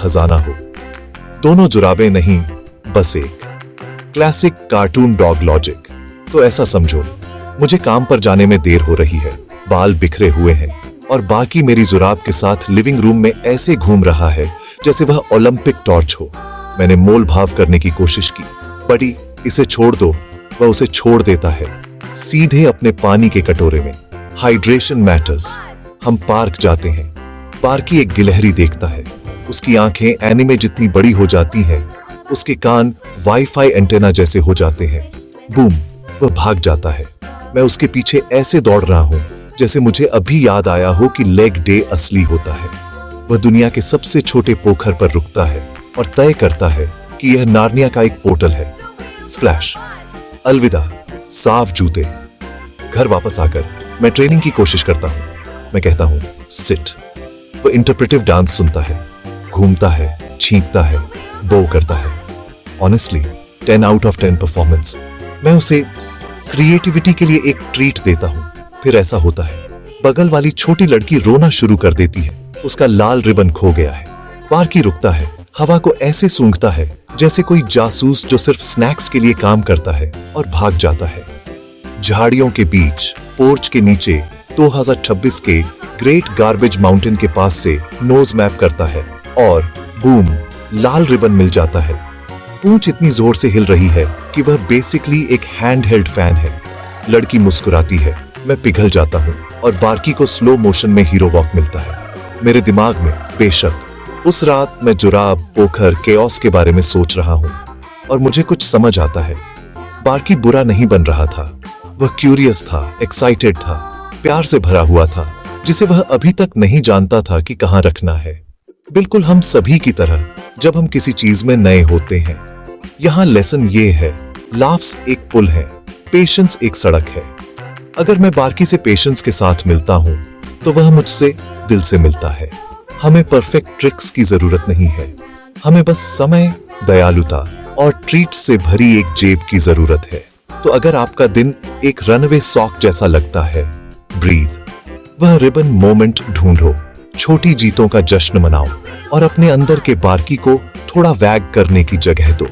खजाना हो। दोनों जुराबें नहीं, बस एक। Classic cartoon dog logic. तो ऐसा समझो, मुझे काम पर जाने में देर हो रही है, बाल बिखरे हुए हैं और बाकी मेरी जुराब के साथ लिविंग रूम में ऐसे घूम रहा है जैसे वह ओलंपिक टॉर्च हो। मैंने मोल भाव करने की कोशिश की, बड़ी इसे छोड़ दो। वह उसे छोड़ देता है, सीधे अपने पानी के कटोरे में। Hydration matters. हम पार्क जाते हैं, पार्की एक गिलहरी देखता है। उसकी आंखें एनिमे जितनी बड़ी हो जाती हैं, उसके कान वाईफाई एंटेना जैसे हो जाते हैं। बूम, वह भाग जाता है। मैं उसके पीछे ऐसे दौड़ रहा हूं जैसे मुझे अभी याद आया हो कि लेग डे असली होता है। वह दुनिया के सबसे छोटे पोखर पर रुकता है और तय करता है कि यह नार्निया का एक पोर्टल है। स्प्लैश। अलविदा साफ जूते। घर वापस आकर मैं ट्रेनिंग की कोशिश करता हूं। मैं कहता हूं सिट। वह इंटरप्रेटिव डांस सुनता है, घूमता है, छींकता है, बो करता है। Honestly 10 out of 10 performance. मैं उसे क्रिएटिविटी के लिए एक ट्रीट देता हूं। फिर ऐसा होता है, बगल वाली छोटी लड़की रोना शुरू कर देती है। उसका लाल रिबन खो गया है। पार्की रुकता है, हवा को ऐसे सूंघता है जैसे कोई जासूस जो सिर्फ स्नैक्स के लिए काम करता है, और भाग जाता है। झाड़ियों के बीच पोर्च के नीचे 2026 के ग्रेट गार्बेज माउंटेन के पास से नोज मैप करता है और बूम, लाल रिबन मिल जाता है। पूंछ इतनी जोर से हिल रही है कि वह बेसिकली एक हैंड हेल्ड फैन है। लड़की मुस्कुराती है, मैं पिघल जाता हूं और बार्की को स्लो मोशन में हीरो वॉक मिलता है। मेरे दिमाग में बेशक उस रात मैं जुराब, पोखर, केओस के बारे में सोच रहा हूं और मुझे कुछ समझ आता है। बार्की बुरा नहीं बन रहा था, वह क्यूरियस था, एक्साइटेड था, प्यार से भरा हुआ था, जिसे वह अभी तक नहीं जानता था कि कहां रखना है। बिल्कुल हम सभी की तरह जब हम किसी चीज में नए होते हैं। यहां लेसन ये है, लाफ्स एक पुल है, पेशेंस एक सड़क है। अगर मैं बार्की से पेशेंस के साथ मिलता हूं तो वह मुझसे दिल से मिलता है। हमें परफेक्ट ट्रिक्स की जरूरत नहीं है, हमें बस समय, दयालुता और ट्रीट से भरी एक जेब की जरूरत है। तो अगर आपका दिन एक रनवे सॉक जैसा लगता है, ब्रीथ। वह रिबन मोमेंट ढूंढो, छोटी जीतों का जश्न मनाओ और अपने अंदर के बार्की को थोड़ा वैग करने की जगह दो।